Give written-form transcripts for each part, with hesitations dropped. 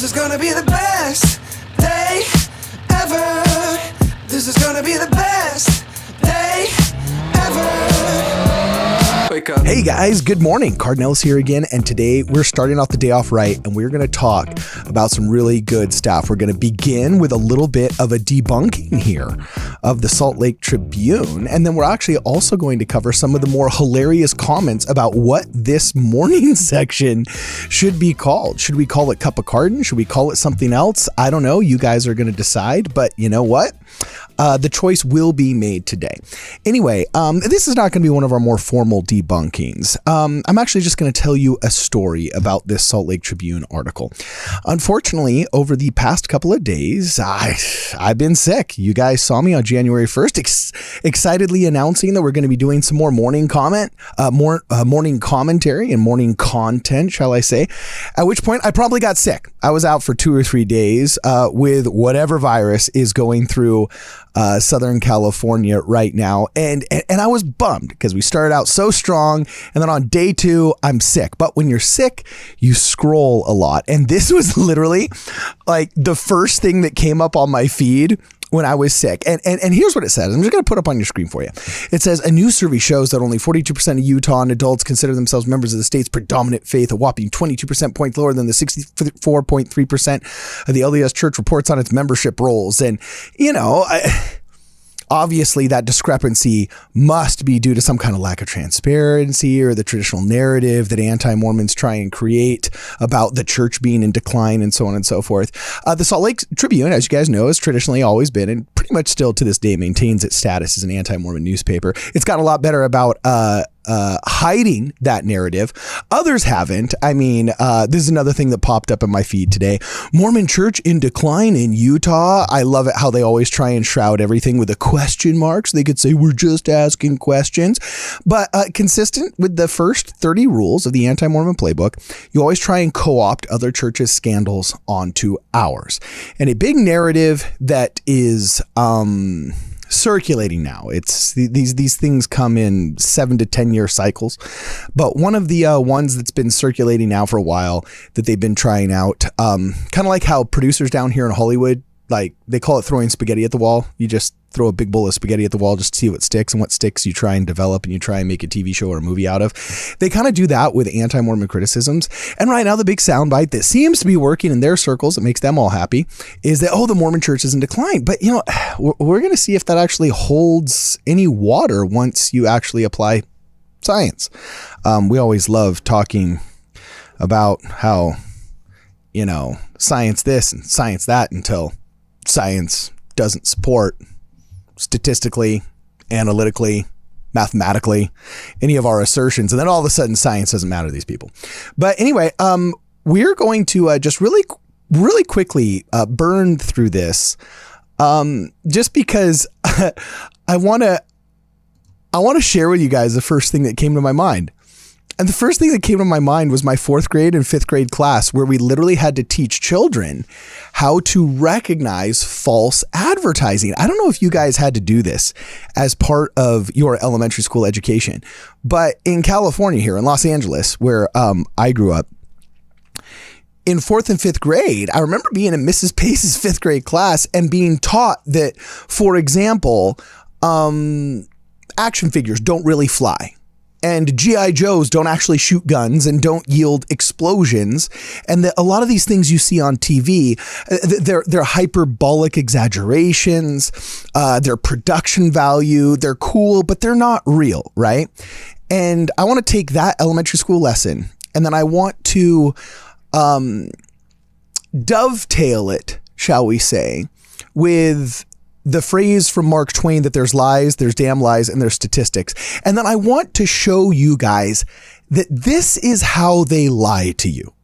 This is gonna be the best day ever. This is gonna be the best day ever. Wake up. Hey guys, good morning. Cardinals here again, and today we're starting off the day off right, and we're going to talk about some really good stuff. We're going to begin with a little bit of a debunking here of the Salt Lake Tribune, and then we're actually also going to cover some of the more hilarious comments about what this morning section should be called. Should we call it Cup of Cardin? Should we call it something else? I don't know. You guys are going to decide, but you know what? The choice will be made today. Anyway, this is not going to be one of our more formal debunkings. I'm actually just going to tell you a story about this Salt Lake Tribune article. Unfortunately, over the past couple of days, I've been sick. You guys saw me on January 1st, excitedly announcing that we're going to be doing some more morning morning commentary and morning content, shall I say, at which point I probably got sick. I was out for 2 or 3 days with whatever virus is going through Southern California right now. And I was bummed because we started out so strong, and then on day 2, I'm sick. But when you're sick, you scroll a lot. And this was literally like the first thing that came up on my feed when I was sick. And here's what it says. I'm just going to put up on your screen for you. It says, a new survey shows that only 42% of Utah adults consider themselves members of the state's predominant faith, a whopping 22% points lower than the 64.3% of the LDS Church reports on its membership rolls. And, you know, obviously, that discrepancy must be due to some kind of lack of transparency or the traditional narrative that anti-Mormons try and create about the church being in decline and so on and so forth. The Salt Lake Tribune, as you guys know, has traditionally always been, and pretty much still to this day, maintains its status as an anti-Mormon newspaper. It's gotten a lot better about hiding that narrative. Others haven't. I mean, this is another thing that popped up in my feed today. Mormon church in decline in Utah. I love it how they always try and shroud everything with a question mark so they could say we're just asking questions. But consistent with the first 30 rules of the anti-Mormon playbook, you always try and co-opt other churches' scandals onto ours. And a big narrative that is circulating now. It's these things come in 7 to 10 year cycles, but one of the ones that's been circulating now for a while that they've been trying out, kind of like how producers down here in Hollywood, like they call it throwing spaghetti at the wall. You just throw a big bowl of spaghetti at the wall just to see what sticks, and what sticks you try and develop and you try and make a TV show or a movie out of. They kind of do that with anti-Mormon criticisms. And right now the big soundbite that seems to be working in their circles, that makes them all happy, is that, oh, the Mormon church is in decline. But, you know, we're going to see if that actually holds any water once you actually apply science. We always love talking about how, you know, science this and science that until science doesn't support statistically, analytically, mathematically, any of our assertions. And then all of a sudden science doesn't matter to these people. But anyway, we're going to just really quickly burn through this just because I want to share with you guys the first thing that came to my mind. And the first thing that came to my mind was my 4th grade and 5th grade class, where we literally had to teach children how to recognize false advertising. I don't know if you guys had to do this as part of your elementary school education, but in California here in Los Angeles, where I grew up, in 4th and 5th grade, I remember being in Mrs. Pace's 5th grade class and being taught that, for example, action figures don't really fly. And G.I. Joes don't actually shoot guns and don't yield explosions. And that a lot of these things you see on TV, they're hyperbolic exaggerations, they're production value, they're cool, but they're not real, right? And I want to take that elementary school lesson, and then I want to dovetail it, shall we say, with the phrase from Mark Twain that there's lies, there's damn lies, and there's statistics. And then I want to show you guys that this is how they lie to you.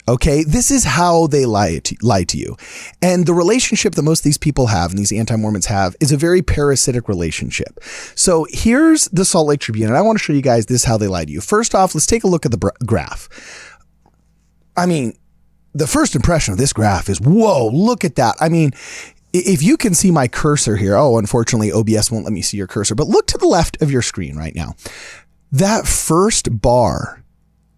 Okay, this is how they lie to you. And the relationship that most of these people have, and these anti-Mormons have, is a very parasitic relationship. So here's the Salt Lake Tribune, and I want to show you guys this is how they lie to you. First off, let's take a look at the graph. I mean, the first impression of this graph is, whoa, look at that. I mean, if you can see my cursor here, oh, unfortunately, OBS won't let me see your cursor, but look to the left of your screen right now. That first bar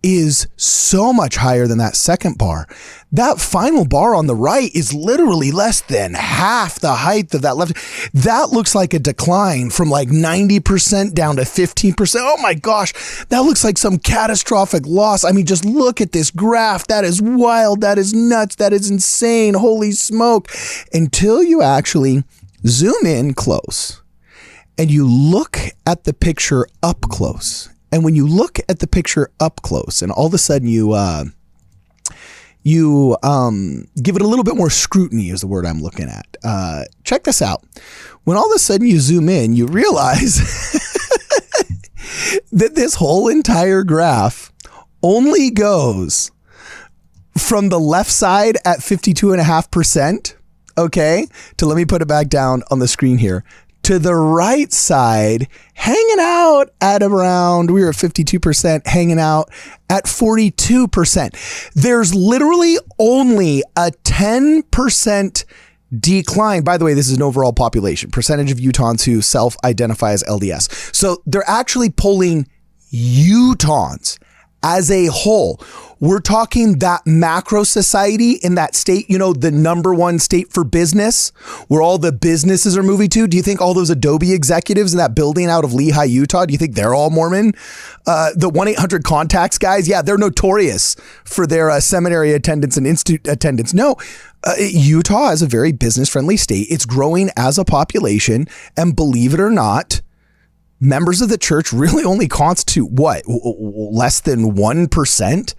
is so much higher than that second bar. That final bar on the right is literally less than half the height of that left. That looks like a decline from like 90% down to 15%. Oh my gosh, that looks like some catastrophic loss. I mean, just look at this graph. That is wild. That is nuts. That is insane. Holy smoke. Until you actually zoom in close and you look at the picture up close. And when you look at the picture up close and all of a sudden you give it a little bit more scrutiny is the word I'm looking at. Check this out. When all of a sudden you zoom in, you realize that this whole entire graph only goes from the left side at 52.5%, okay, to, let me put it back down on the screen here, to the right side, hanging out at around, we were at 52%, hanging out at 42%. There's literally only a 10% decline. By the way, this is an overall population, percentage of Utahns who self-identify as LDS. So they're actually polling Utahns as a whole. We're talking that macro society in that state, you know, the number one state for business, where all the businesses are moving to. Do you think all those Adobe executives in that building out of Lehi, Utah, do you think they're all Mormon? The 1-800-CONTACTS guys, yeah, they're notorious for their seminary attendance and institute attendance. No, Utah is a very business-friendly state. It's growing as a population, and believe it or not, members of the church really only constitute what? Less than 1%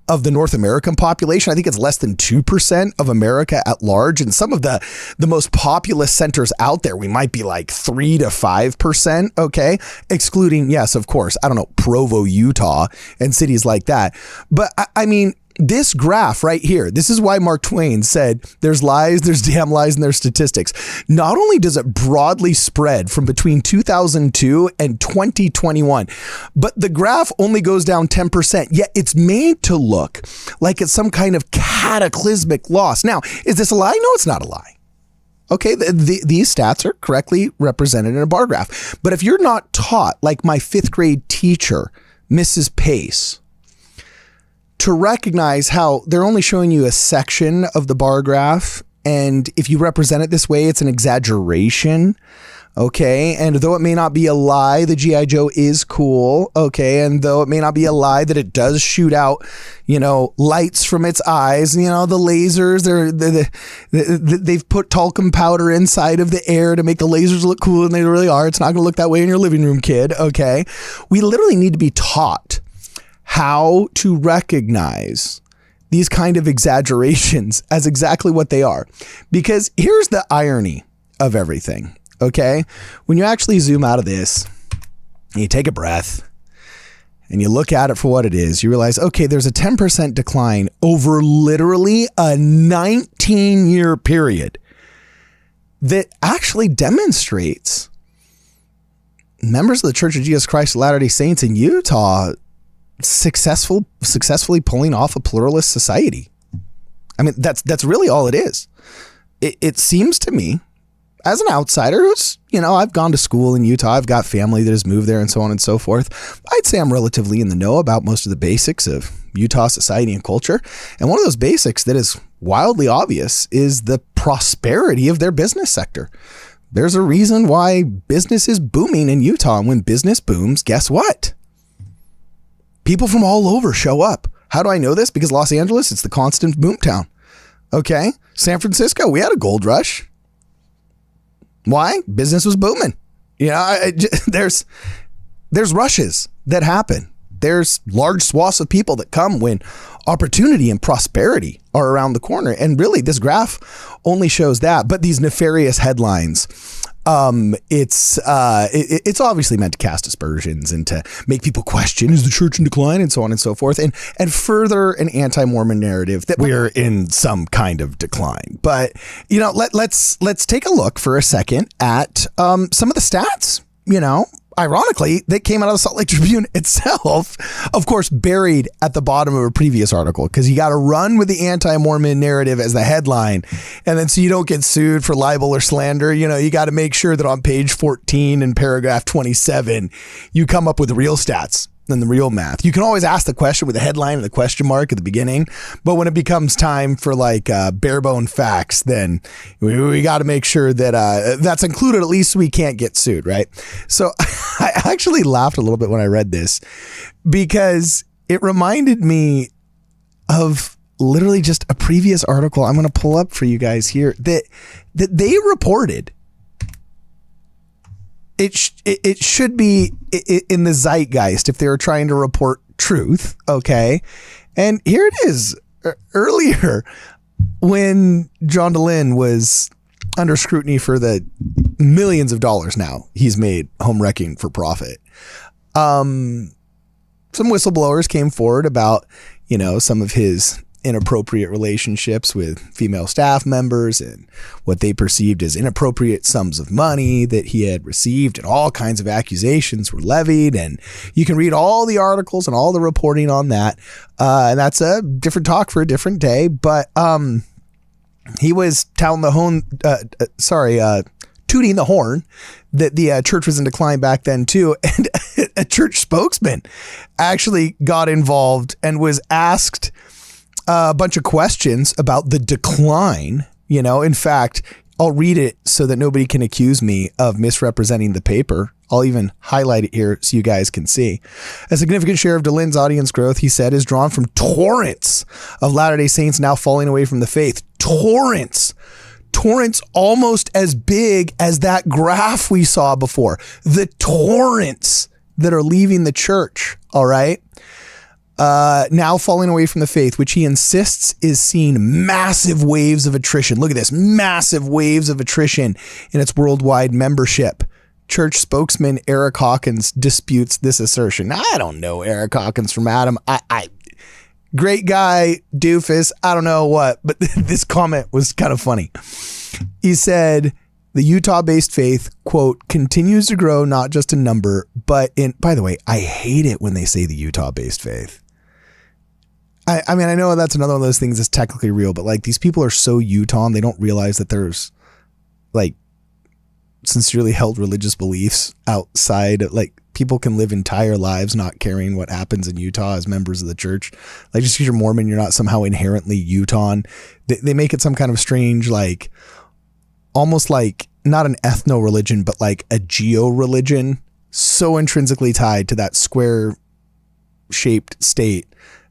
of the North American population. I think it's less than 2% of America at large. And some of the most populous centers out there, we might be like 3 to 5%. Okay. Excluding, yes, of course, I don't know, Provo, Utah and cities like that. But I mean, this graph right here, this is why Mark Twain said there's lies, there's damn lies, and there's statistics. Not only does it broadly spread from between 2002 and 2021, but the graph only goes down 10%, yet it's made to look like it's some kind of cataclysmic loss. Now, is this a lie? No, it's not a lie. Okay, these stats are correctly represented in a bar graph. But if you're not taught, like my 5th grade teacher, Mrs. Pace, to recognize how they're only showing you a section of the bar graph, and if you represent it this way, it's an exaggeration, okay? And though it may not be a lie, the G.I. Joe is cool, okay? And though it may not be a lie that it does shoot out, you know, lights from its eyes, you know, the lasers, they've put talcum powder inside of the air to make the lasers look cool, and they really are. It's not going to look that way in your living room, kid, okay? We literally need to be taught how to recognize these kind of exaggerations as exactly what they are. Because here's the irony of everything, okay? When you actually zoom out of this, and you take a breath, and you look at it for what it is, you realize, okay, there's a 10% decline over literally a 19-year period that actually demonstrates members of the Church of Jesus Christ of Latter-day Saints in Utah successfully pulling off a pluralist society. I mean, that's really all it is. It seems to me, as an outsider who's, you know, I've gone to school in Utah, I've got family that has moved there and so on and so forth. I'd say I'm relatively in the know about most of the basics of Utah society and culture. And one of those basics that is wildly obvious is the prosperity of their business sector. There's a reason why business is booming in Utah. And when business booms, guess what? People from all over show up. How do I know this? Because Los Angeles, it's the constant boom town. Okay. San Francisco, we had a gold rush. Why? Business was booming. You know, there's rushes that happen. There's large swaths of people that come when opportunity and prosperity are around the corner. And really, this graph only shows that. But these nefarious headlines, it's obviously meant to cast aspersions and to make people question, is the church in decline, and so on and so forth, and further an anti-Mormon narrative that we're in some kind of decline. But you know, let's take a look for a second at some of the stats. You know, ironically, that came out of the Salt Lake Tribune itself, of course, buried at the bottom of a previous article, because you got to run with the anti-Mormon narrative as the headline. And then so you don't get sued for libel or slander, you know, you got to make sure that on page 14 and paragraph 27, you come up with real stats. than the real math. You can always ask the question with a headline and the question mark at the beginning, but when it becomes time for like bare bone facts, then we got to make sure that that's included, at least so we can't get sued, right? So I actually laughed a little bit when I read this because it reminded me of literally just a previous article I'm going to pull up for you guys here that they reported. It should be in the zeitgeist if they were trying to report truth, okay? And here it is. Earlier, when John DeLynn was under scrutiny for the millions of dollars now he's made home wrecking for profit, some whistleblowers came forward about, some of his inappropriate relationships with female staff members and what they perceived as inappropriate sums of money that he had received, and all kinds of accusations were levied. And you can read all the articles and all the reporting on that. And that's a different talk for a different day. But he was tooting the horn that the church was in decline back then too. And a church spokesman actually got involved and was asked a bunch of questions about the decline. In fact, I'll read it so that nobody can accuse me of misrepresenting the paper. I'll even highlight it here so you guys can see. A significant share of DeLynn's audience growth, he said, is drawn from torrents of Latter-day Saints now falling away from the faith. Torrents almost as big as that graph we saw before. The torrents that are leaving the church, all right? Now falling away from the faith, which he insists is seeing massive waves of attrition. Look at this, massive waves of attrition in its worldwide membership. Church spokesman Eric Hawkins disputes this assertion. I don't know Eric Hawkins from Adam. I great guy, doofus, I don't know what, but this comment was kind of funny. He said, the Utah-based faith, quote, continues to grow not just in number, but in, by the way, I hate it when they say the Utah-based faith. I mean, I know that's another one of those things that's technically real, but like these people are so Utah, and they don't realize that there's like sincerely held religious beliefs outside. Like people can live entire lives not caring what happens in Utah as members of the church. Like just because you're Mormon, you're not somehow inherently Utah. They make it some kind of strange, like almost like not an ethno religion, but like a geo religion, so intrinsically tied to that square shaped state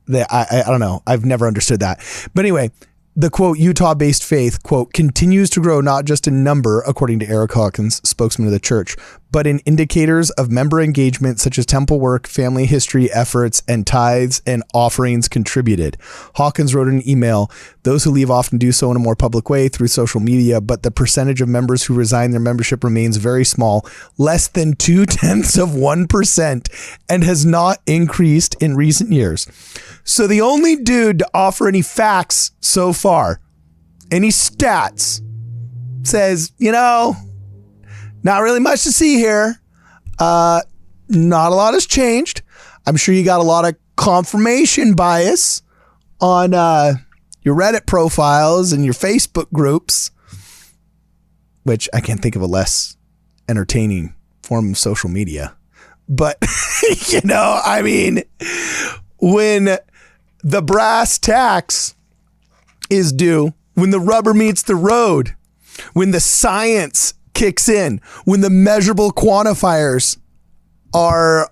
that I don't know. I've never understood that. But anyway, the quote, Utah-based faith, quote, continues to grow not just in number, according to Eric Hawkins, spokesman of the church, but in indicators of member engagement such as temple work, family history, efforts, and tithes and offerings contributed. Hawkins wrote in an email, those who leave often do so in a more public way through social media, but the percentage of members who resign their membership remains very small, less than 0.2%, and has not increased in recent years. So the only dude to offer any facts so far, any stats, says, not really much to see here. Not a lot has changed. I'm sure you got a lot of confirmation bias on your Reddit profiles and your Facebook groups, which I can't think of a less entertaining form of social media. But, I mean, when the brass tacks is due, when the rubber meets the road, when the science kicks in, when the measurable quantifiers are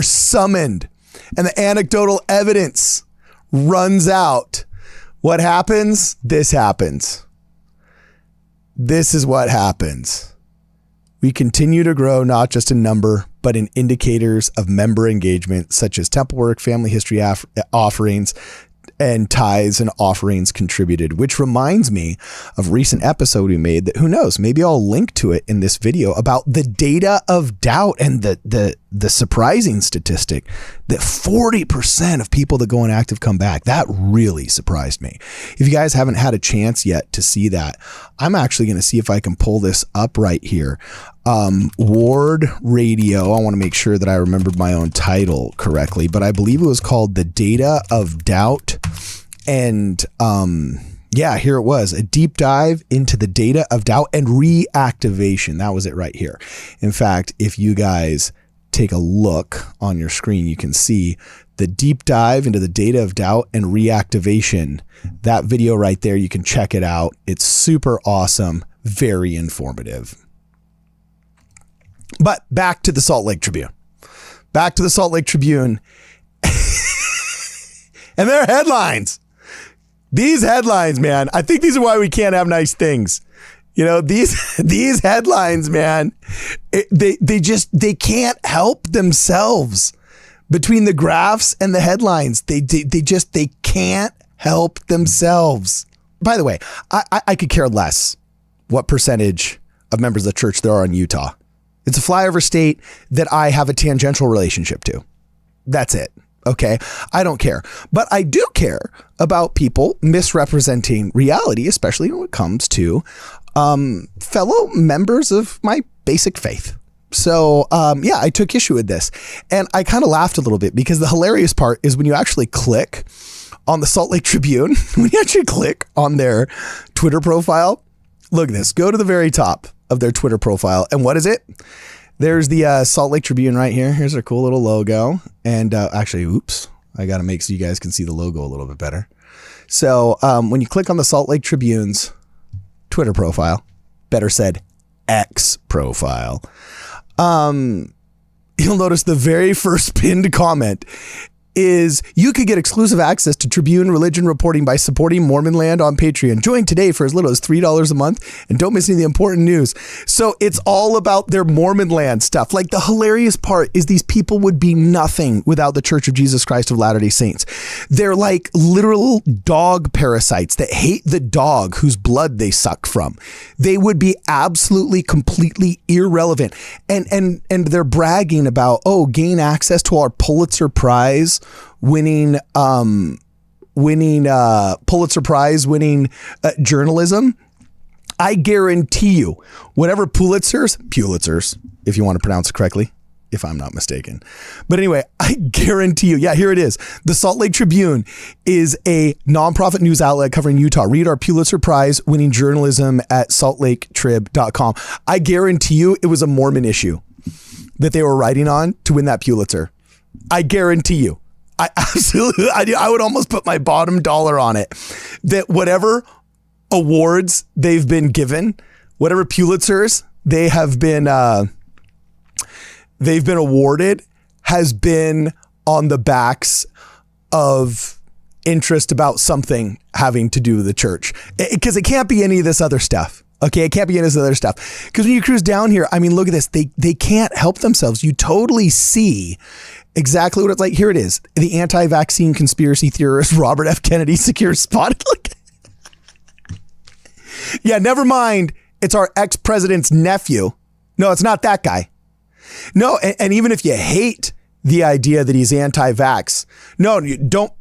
summoned and the anecdotal evidence runs out, what happens? This happens. This is what happens. We continue to grow not just in number, but in indicators of member engagement, such as temple work, family history offerings, and tithes and offerings contributed, which reminds me of a recent episode we made that, who knows, maybe I'll link to it in this video, about the data of doubt and the surprising statistic that 40% of people that go inactive come back. That really surprised me. If you guys haven't had a chance yet to see that, I'm actually going to see if I can pull this up right here. Ward Radio. I want to make sure that I remembered my own title correctly, but I believe it was called The Data of Doubt. And yeah, here it was, a deep dive into the data of doubt and reactivation. That was it right here. In fact, if you guys take a look on your screen, you can see the deep dive into the data of doubt and reactivation. That video right there, you can check it out. It's super awesome, very informative. But back to the Salt Lake Tribune. Back to the Salt Lake Tribune. And their headlines. These headlines, man. I think these are why we can't have nice things. You know, these headlines, man, they can't help themselves. Between the graphs and the headlines, they can't help themselves. By the way, I could care less what percentage of members of the church there are in Utah. It's a flyover state that I have a tangential relationship to. That's it. Okay. I don't care, but I do care about people misrepresenting reality, especially when it comes to fellow members of my basic faith. So, yeah, I took issue with this, and I kind of laughed a little bit because the hilarious part is when you actually click on the Salt Lake Tribune, when you actually click on their Twitter profile, look at this, go to the very top of their Twitter profile. And what is it? There's the Salt Lake Tribune right here. Here's their cool little logo. And actually, oops, I got to make so you guys can see the logo a little bit better. So when you click on the Salt Lake Tribune's Twitter profile, better said, X profile, you'll notice the very first pinned comment is you could get exclusive access to Tribune religion reporting by supporting Mormon Land on Patreon. Join today for as little as $3 a month and don't miss any of the important news. So it's all about their Mormon Land stuff. Like, the hilarious part is these people would be nothing without the Church of Jesus Christ of Latter-day Saints. They're like literal dog parasites that hate the dog whose blood they suck from. They would be absolutely, completely irrelevant. And they're bragging about, gain access to our Pulitzer Prize winning Pulitzer Prize winning journalism. I guarantee you, whatever Pulitzers, if you want to pronounce it correctly, if I'm not mistaken. But anyway, I guarantee you, yeah, here it is. The Salt Lake Tribune is a nonprofit news outlet covering Utah. Read our Pulitzer Prize winning journalism at saltlaketrib.com. I guarantee you it was a Mormon issue that they were writing on to win that Pulitzer. I guarantee you. I absolutely, I would almost put my bottom dollar on it that whatever awards they've been given, whatever Pulitzers they've been awarded, has been on the backs of interest about something having to do with the church. Because it can't be any of this other stuff. Okay, it can't be any of this other stuff. Because when you cruise down here, I mean, look at this. They can't help themselves. You totally see exactly what it's like. Here it is. The anti-vaccine conspiracy theorist Robert F. Kennedy secures spot. Yeah, never mind. It's our ex-president's nephew. No, it's not that guy. No, and even if you hate the idea that he's anti-vax, no, you don't.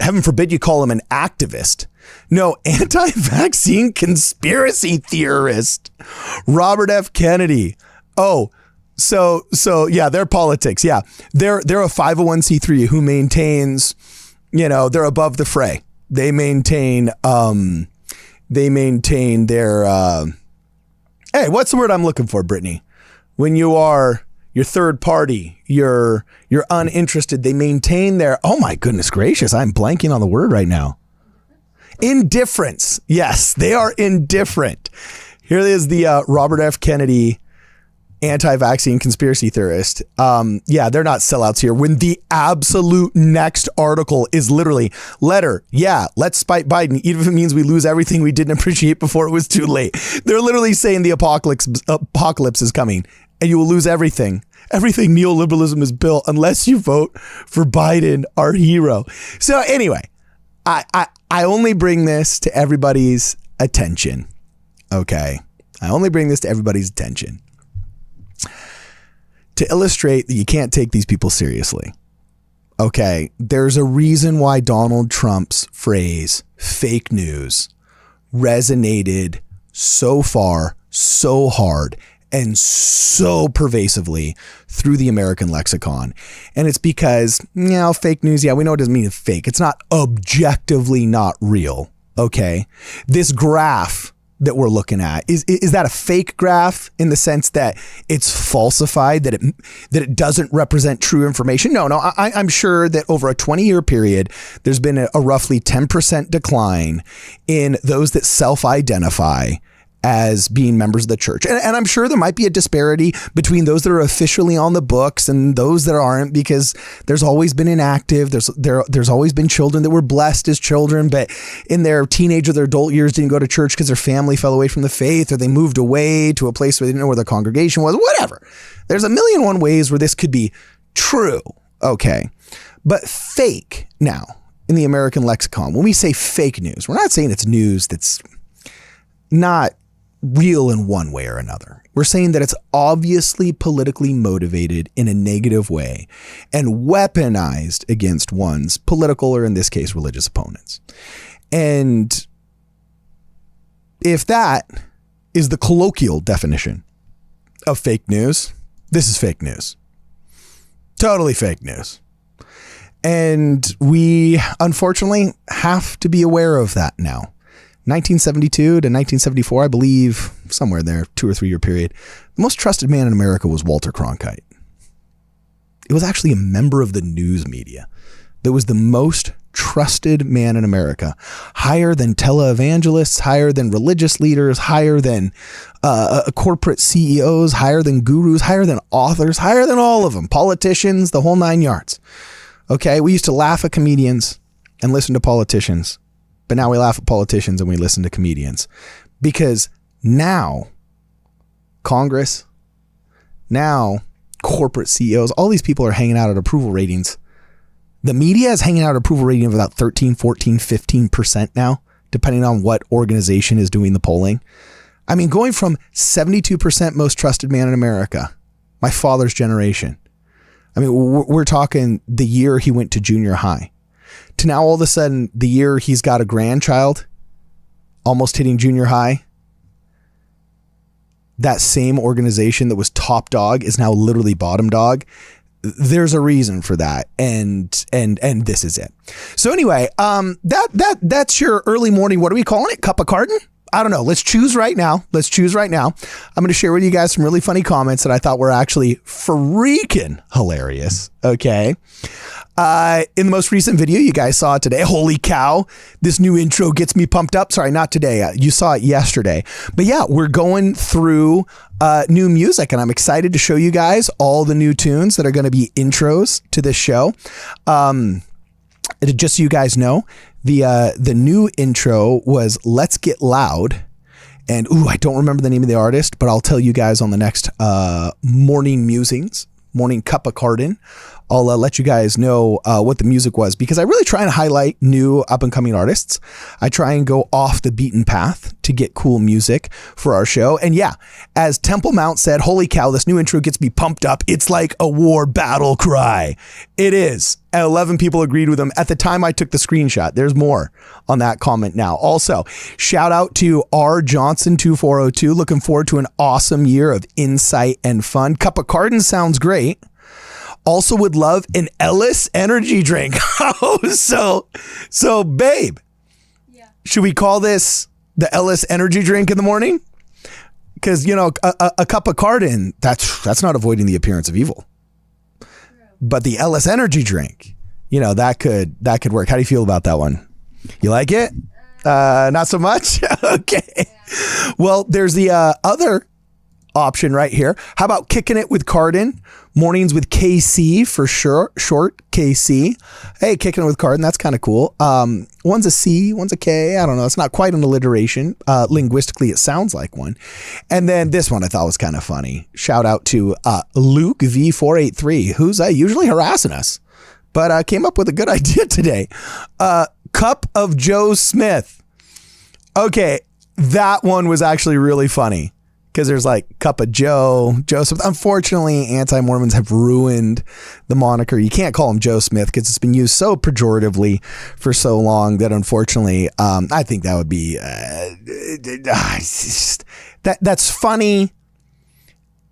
Heaven forbid you call him an activist. No, anti-vaccine conspiracy theorist Robert F. Kennedy. Oh, so yeah, their politics. Yeah, they're a 501c3 who maintains, they're above the fray. They maintain their. Hey, what's the word I'm looking for, Brittany? When you're third party, you're uninterested. They maintain their. Oh my goodness gracious! I'm blanking on the word right now. Indifference. Yes, they are indifferent. Here is the Robert F. Kennedy anti-vaccine conspiracy theorist. Yeah, they're not sellouts here. When the absolute next article is literally letter. Yeah, let's spite Biden, even if it means we lose everything we didn't appreciate before it was too late. They're literally saying the apocalypse is coming and you will lose everything. Everything neoliberalism is built unless you vote for Biden, our hero. So anyway, I only bring this to everybody's attention. Okay. I only bring this to everybody's attention to illustrate that you can't take these people seriously. Okay. There's a reason why Donald Trump's phrase fake news resonated so far, so hard, and so pervasively through the American lexicon. And it's because, fake news, we know it doesn't mean fake. It's not objectively not real. Okay. This graph that we're looking at? Is that a fake graph in the sense that it's falsified, that it doesn't represent true information? No, I'm sure that over a 20-year period, there's been a roughly 10% decline in those that self-identify as being members of the church. And I'm sure there might be a disparity between those that are officially on the books and those that aren't, because there's always been inactive. There's always been children that were blessed as children, but in their teenage or their adult years didn't go to church because their family fell away from the faith, or they moved away to a place where they didn't know where their congregation was, whatever. There's a million and one ways where this could be true. Okay. But fake now in the American lexicon, when we say fake news, we're not saying it's news that's not real in one way or another. We're saying that it's obviously politically motivated in a negative way and weaponized against one's political, or in this case, religious opponents. And if that is the colloquial definition of fake news, this is fake news. Totally fake news. And we unfortunately have to be aware of that now. 1972 to 1974, I believe, somewhere there, 2 or 3 year period, the most trusted man in America was Walter Cronkite. It was actually a member of the news media that was the most trusted man in America, higher than televangelists, higher than religious leaders, higher than corporate CEOs, higher than gurus, higher than authors, higher than all of them, politicians, the whole 9 yards. Okay, we used to laugh at comedians and listen to politicians. But now we laugh at politicians and we listen to comedians, because now Congress, now corporate CEOs, all these people are hanging out at approval ratings. The media is hanging out at approval rating of about 13, 14, 15% now, depending on what organization is doing the polling. I mean, going from 72% most trusted man in America, my father's generation. I mean, we're talking the year he went to junior high, to now all of a sudden the year he's got a grandchild almost hitting junior high. That same organization that was top dog is now literally bottom dog. There's a reason for that. And this is it. So anyway, that's your early morning. What are we calling it? Cup of carton? I don't know. Let's choose right now. I'm going to share with you guys some really funny comments that I thought were actually freaking hilarious. Okay. In the most recent video you guys saw today, holy cow, this new intro gets me pumped up. Sorry, not today. You saw it yesterday. But yeah, we're going through new music, and I'm excited to show you guys all the new tunes that are going to be intros to this show. Just so you guys know, the new intro was Let's Get Loud. And I don't remember the name of the artist, but I'll tell you guys on the next morning musings, morning cup of carton. I'll let you guys know what the music was, because I really try and highlight new up and coming artists. I try and go off the beaten path to get cool music for our show. And yeah, as Temple Mount said, holy cow, this new intro gets me pumped up. It's like a war battle cry. It is. 11 people agreed with him at the time I took the screenshot. There's more on that comment now. Also, shout out to R Johnson 2402. Looking forward to an awesome year of insight and fun. Cup of carton sounds great. Also would love an Ellis energy drink. So babe, yeah. Should we call this the Ellis energy drink in the morning? Because, a cup of carton, that's not avoiding the appearance of evil. True. But the Ellis energy drink, that could work. How do you feel about that one? You like it? Not so much? Okay. Yeah. Well, there's the other option right here. How about kicking it with Cardin? Mornings with KC for sure. Short KC. Hey, kicking it with Cardin. That's kind of cool. One's a C, one's a K. I don't know. It's not quite an alliteration. Linguistically, it sounds like one. And then this one I thought was kind of funny. Shout out to Luke V483, who's usually harassing us, but came up with a good idea today. Cup of JosephSmith. Okay, that one was actually really funny, because there's like Cup of Joseph. Unfortunately, anti-Mormons have ruined the moniker. You can't call him Joe Smith because it's been used so pejoratively for so long that unfortunately, I think that would be, that's funny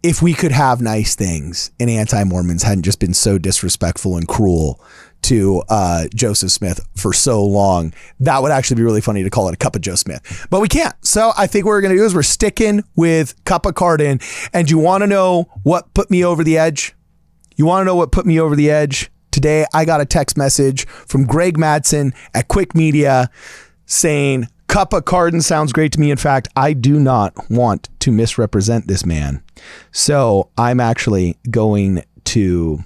if we could have nice things and anti-Mormons hadn't just been so disrespectful and cruel to Joseph Smith for so long. That would actually be really funny to call it a Cup of Joe Smith, but we can't. So I think what we're going to do is we're sticking with Cup of Carden. And you want to know what put me over the edge? You want to know what put me over the edge? Today, I got a text message from Greg Madsen at Quick Media saying, Cup of Carden sounds great to me. In fact, I do not want to misrepresent this man. So I'm actually going to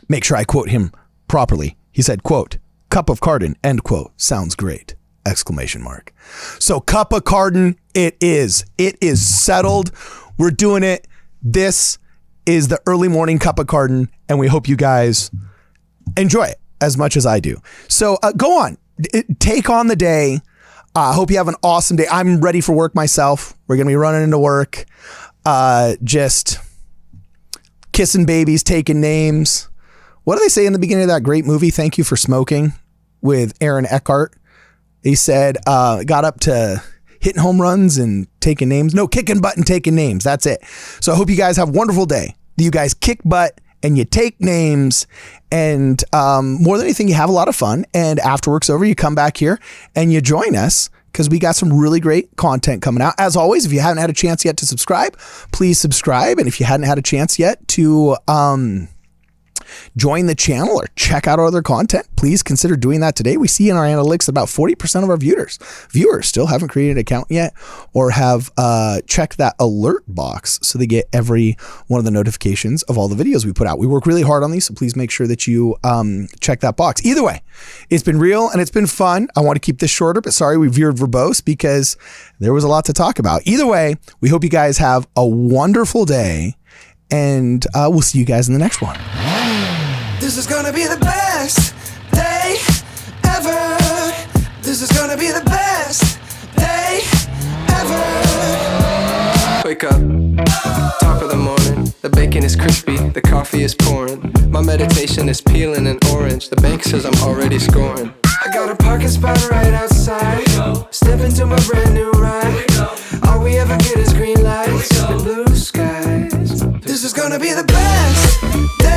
make sure I quote him properly. He said, quote, Cup of Carden, end quote, sounds great, exclamation mark. So Cup of Carden, it is. It is settled. We're doing it. This is the early morning Cup of Carden, and we hope you guys enjoy it as much as I do. So go on, take on the day. I hope you have an awesome day. I'm ready for work myself. We're going to be running into work, just kissing babies, taking names. What do they say in the beginning of that great movie, Thank You for Smoking, with Aaron Eckhart? He said, got up to hitting home runs and taking names. No, kicking butt and taking names. That's it. So I hope you guys have a wonderful day. You guys kick butt and you take names, and more than anything, you have a lot of fun. And after work's over, you come back here and you join us because we got some really great content coming out. As always, if you haven't had a chance yet to subscribe, please subscribe. And if you hadn't had a chance yet to join the channel or check out our other content, please consider doing that today. We see in our analytics about 40% of our viewers still haven't created an account yet or have checked that alert box so they get every one of the notifications of all the videos we put out. We work really hard on these, so please make sure that you check that box. Either way, it's been real and it's been fun. I want to keep this shorter, but sorry we veered verbose because there was a lot to talk about. Either way, we hope you guys have a wonderful day, and we'll see you guys in the next one. This is gonna be the best day ever. This is gonna be the best day ever. Wake up, top of the morning. The bacon is crispy, the coffee is pouring. My meditation is peeling an orange. The bank says I'm already scoring. I got a parking spot right outside. Step into my brand new ride. All we ever get is green lights and blue skies. This is gonna be the best day